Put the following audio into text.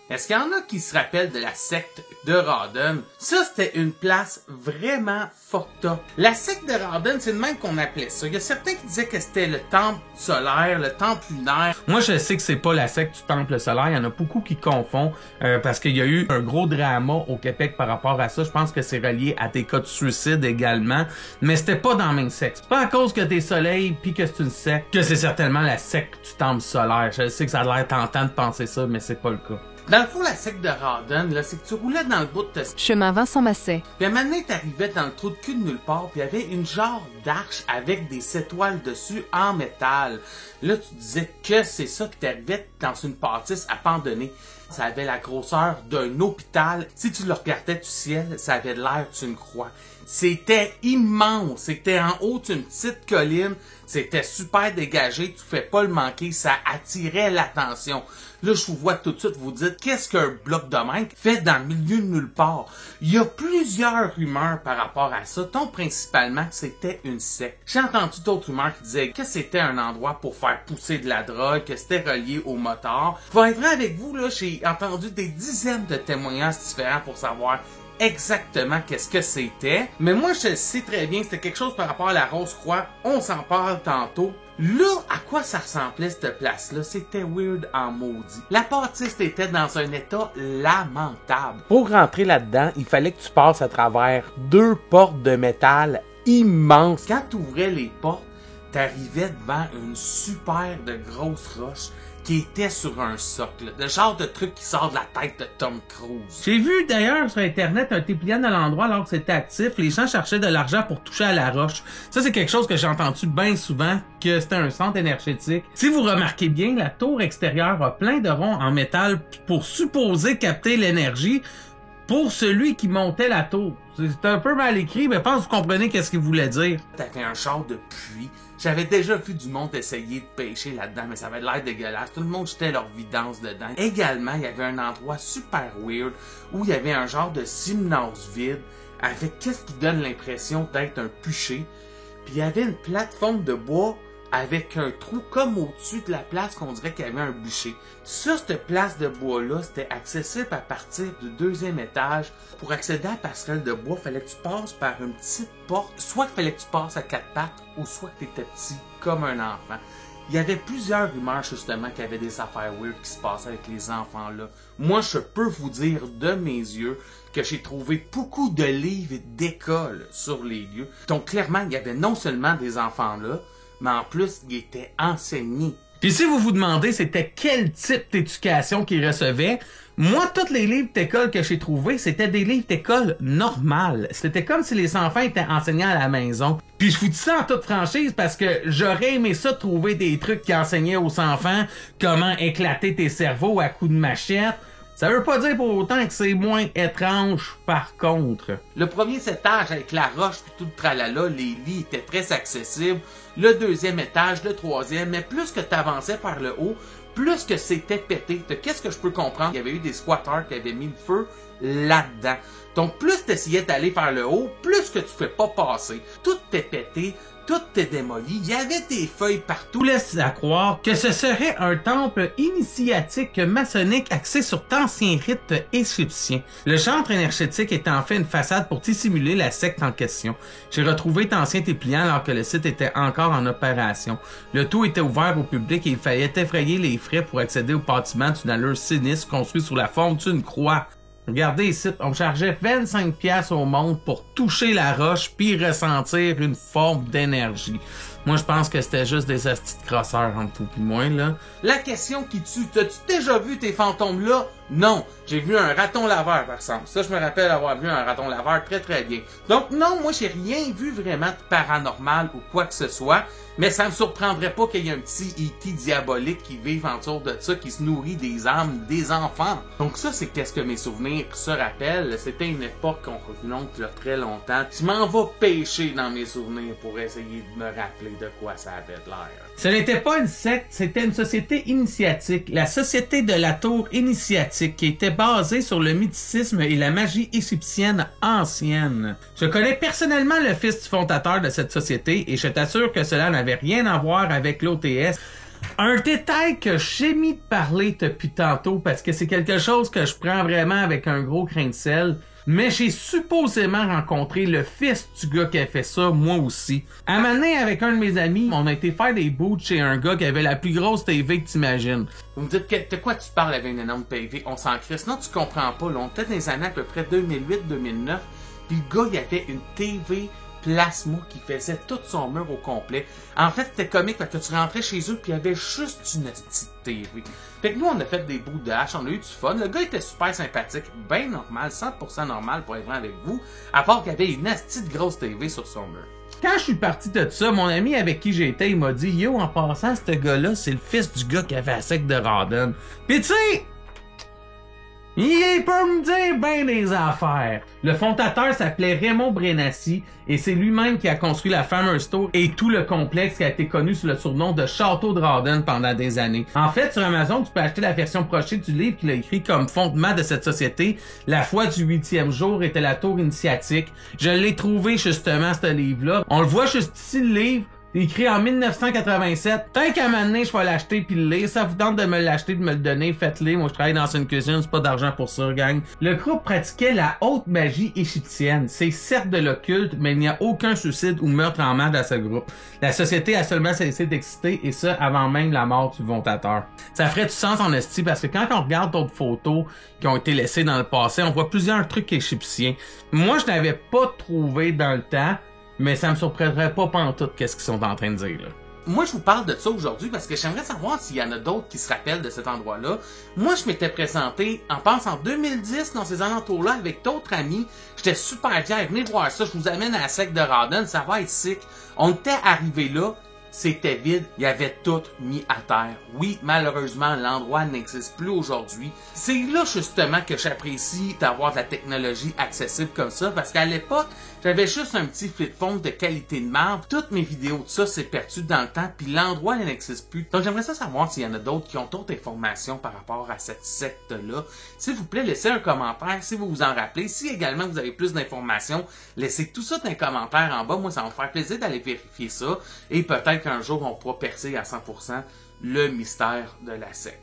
Est-ce qu'il y en a qui se rappellent de la secte de Rawdon? Ça, c'était une place vraiment fucked up. La secte de Rawdon, c'est le même qu'on appelait ça. Il y a certains qui disaient que c'était le temple solaire, le temple lunaire. Moi, je sais que c'est pas la secte du temple solaire. Il y en a beaucoup qui confondent parce qu'il y a eu un gros drama au Québec par rapport à ça. Je pense que c'est relié à des cas de suicide également. Mais c'était pas dans la même secte. C'est pas à cause que t'es soleil puis que c'est une secte que c'est certainement la secte du temple solaire. Je sais que ça a l'air tentant de penser ça, mais c'est pas le cas. Dans le fond, la secte de Rawdon, là, c'est que tu roulais dans le bout de Chemin Vincent Massey. Puis à un moment donné, t'arrivais dans le trou de cul de nulle part, puis il y avait une genre d'arche avec des étoiles dessus en métal. Là, tu disais que c'est ça, puis t'arrivais dans une bâtisse abandonnée. Ça avait la grosseur d'un hôpital. Si tu le regardais du ciel, ça avait l'air d'une croix. C'était immense. C'était en haut d'une petite colline. C'était super dégagé. Tu ne fais pas le manquer. Ça attirait l'attention. Là, je vous vois tout de suite vous dites, qu'est-ce qu'un bloc de même fait dans le milieu de nulle part? Il y a plusieurs rumeurs par rapport à ça, dont principalement que c'était une secte. J'ai entendu d'autres rumeurs qui disaient que c'était un endroit pour faire pousser de la drogue, que c'était relié au motard. Pour être vrai avec vous, là, j'ai entendu des dizaines de témoignages différents pour savoir exactement qu'est-ce que c'était. Mais moi, je le sais très bien, c'était quelque chose par rapport à la Rose-Croix. On s'en parle tantôt. Là, à quoi ça ressemblait cette place-là? C'était weird en maudit. La bâtisse était dans un état lamentable. Pour rentrer là-dedans, il fallait que tu passes à travers 2 portes de métal immenses. Quand tu ouvrais les portes, t'arrivais devant une super de grosse roche qui était sur un socle. Le genre de truc qui sort de la tête de Tom Cruise. J'ai vu d'ailleurs sur internet un dépliant à l'endroit alors que c'était actif. Les gens cherchaient de l'argent pour toucher à la roche. Ça, c'est quelque chose que j'ai entendu bien souvent, que c'était un centre énergétique. Si vous remarquez bien, la tour extérieure a plein de ronds en métal pour supposer capter l'énergie pour celui qui montait la tour. C'est un peu mal écrit, mais je pense que vous comprenez qu'est-ce qu'il voulait dire. T'avais un char de puits. J'avais déjà vu du monde essayer de pêcher là-dedans, mais ça avait l'air dégueulasse. Tout le monde jetait leur vidange dedans. Également, il y avait un endroit super weird où il y avait un genre de gymnase vide avec qu'est-ce qui donne l'impression d'être un bûcher. Puis il y avait une plateforme de bois avec un trou comme au-dessus de la place qu'on dirait qu'il y avait un bûcher. Sur cette place de bois-là, c'était accessible à partir du 2e étage. Pour accéder à la passerelle de bois, fallait que tu passes par une petite porte. Soit qu'il fallait que tu passes à 4 pattes, ou soit que tu étais petit, comme un enfant. Il y avait plusieurs rumeurs, justement, qu'il y avait des affaires weird qui se passaient avec les enfants-là. Moi, je peux vous dire de mes yeux que j'ai trouvé beaucoup de livres d'école sur les lieux. Donc, clairement, il y avait non seulement des enfants là, mais en plus, il était enseigné. Puis si vous vous demandez c'était quel type d'éducation qu'ils recevaient, moi, tous les livres d'école que j'ai trouvés, c'était des livres d'école normales. C'était comme si les enfants étaient enseignés à la maison. Puis je vous dis ça en toute franchise parce que j'aurais aimé ça trouver des trucs qui enseignaient aux enfants comment éclater tes cerveaux à coups de machette. Ça veut pas dire pour autant que c'est moins étrange, par contre. Le premier étage avec la roche et tout le tralala, les lits étaient très accessibles. Le 2e étage, le 3e, mais plus que tu avançais vers le haut, plus que c'était pété. Qu'est-ce que je peux comprendre? Il y avait eu des squatteurs qui avaient mis le feu là-dedans. Donc, plus tu essayais d'aller vers le haut, plus que tu ne fais pas passer. Tout est pété. Tout est démoli, il y avait des feuilles partout. Tout laisse à croire que ce serait un temple initiatique maçonnique axé sur d'anciens rites égyptiens. Le centre énergétique est en fait une façade pour dissimuler la secte en question. J'ai retrouvé d'anciens dépliants alors que le site était encore en opération. Le tout était ouvert au public et il fallait effrayer les frais pour accéder au bâtiment d'une allure sinistre construit sous la forme d'une croix. Regardez ici, on chargeait 25$ au monde pour toucher la roche puis ressentir une forme d'énergie. Moi, je pense que c'était juste des astis de crosseurs entre tout et moi, là. La question qui tue, t'as-tu déjà vu tes fantômes-là? Non. J'ai vu un raton laveur, par exemple. Ça, je me rappelle avoir vu un raton laveur très très bien. Donc non, moi, j'ai rien vu vraiment de paranormal ou quoi que ce soit. Mais ça me surprendrait pas qu'il y ait un petit E.T. diabolique qui vive autour de ça, qui se nourrit des âmes des enfants. Donc ça, c'est qu'est-ce que mes souvenirs se rappellent. C'était une époque qu'on remonte il y a très longtemps. Je m'en vais pêcher dans mes souvenirs pour essayer de me rappeler de quoi ça avait l'air. Ce n'était pas une secte, c'était une société initiatique, la Société de la Tour Initiatique, qui était basée sur le mythicisme et la magie égyptienne ancienne. Je connais personnellement le fils du fondateur de cette société et je t'assure que cela n'avait rien à voir avec l'OTS. Un détail que j'ai mis de parler depuis tantôt parce que c'est quelque chose que je prends vraiment avec un gros grain de sel. Mais j'ai supposément rencontré le fils du gars qui a fait ça, moi aussi. À un moment donné, avec un de mes amis, on a été faire des boots chez un gars qui avait la plus grosse TV que t'imagines. Vous me dites, de quoi tu parles avec une énorme TV? On s'en crisse. Non, tu comprends pas. Là, on était dans les années à peu près 2008-2009. Puis le gars, il avait une TV plasma qui faisait tout son mur au complet. En fait, c'était comique parce que tu rentrais chez eux puis il y avait juste une petite TV. Fait que nous, on a fait des bouts de hache, on a eu du fun. Le gars était super sympathique, bien normal, 100% normal pour être franc avec vous, à part qu'il y avait une petite grosse TV sur son mur. Quand je suis parti de ça, mon ami avec qui j'étais, il m'a dit « Yo, en passant, ce gars-là, c'est le fils du gars qui avait la secte de Rawdon. » Pis tu sais, il peut me dire ben des affaires. Le fondateur s'appelait Raymond Brenassi et c'est lui-même qui a construit la Farmer's Tour et tout le complexe qui a été connu sous le surnom de Château de Rawdon pendant des années. En fait, sur Amazon, tu peux acheter la version brochée du livre qu'il a écrit comme fondement de cette société. La foi du 8e jour était la tour initiatique. Je l'ai trouvé justement, ce livre-là. On le voit juste ici, le livre. Écrit en 1987. Tant qu'à m'amener, je vais l'acheter puis le lire. Ça vous tente de me l'acheter, de me le donner, faites-le. Moi, je travaille dans une cuisine, c'est pas d'argent pour ça, gang. Le groupe pratiquait la haute magie égyptienne. C'est certes de l'occulte, mais il n'y a aucun suicide ou meurtre en masse dans ce groupe. La société a seulement cessé d'exister, et ça avant même la mort du fondateur. Ça ferait du sens en esti, parce que quand on regarde d'autres photos qui ont été laissées dans le passé, on voit plusieurs trucs égyptiens. Moi, je n'avais pas trouvé dans le temps, mais ça me surprendrait pas pantoute qu'est-ce qu'ils sont en train de dire, là. Moi, je vous parle de ça aujourd'hui parce que j'aimerais savoir s'il y en a d'autres qui se rappellent de cet endroit-là. Moi, je m'étais présenté, en 2010, dans ces alentours-là, avec d'autres amis. J'étais super fier. Venez voir ça, je vous amène à la secte de Rawdon, ça va être sick. On était arrivé là, c'était vide, il y avait tout mis à terre. Oui, malheureusement, l'endroit n'existe plus aujourd'hui. C'est là, justement, que j'apprécie d'avoir de la technologie accessible comme ça, parce qu'à l'époque, j'avais juste un petit flip phone de qualité de marbre. Toutes mes vidéos de ça s'est perdu dans le temps, puis l'endroit n'existe plus. Donc j'aimerais ça savoir s'il y en a d'autres qui ont d'autres informations par rapport à cette secte-là. S'il vous plaît, laissez un commentaire si vous vous en rappelez. Si également vous avez plus d'informations, laissez tout ça dans les commentaires en bas. Moi, ça va me faire plaisir d'aller vérifier ça. Et peut-être qu'un jour, on pourra percer à 100% le mystère de la secte.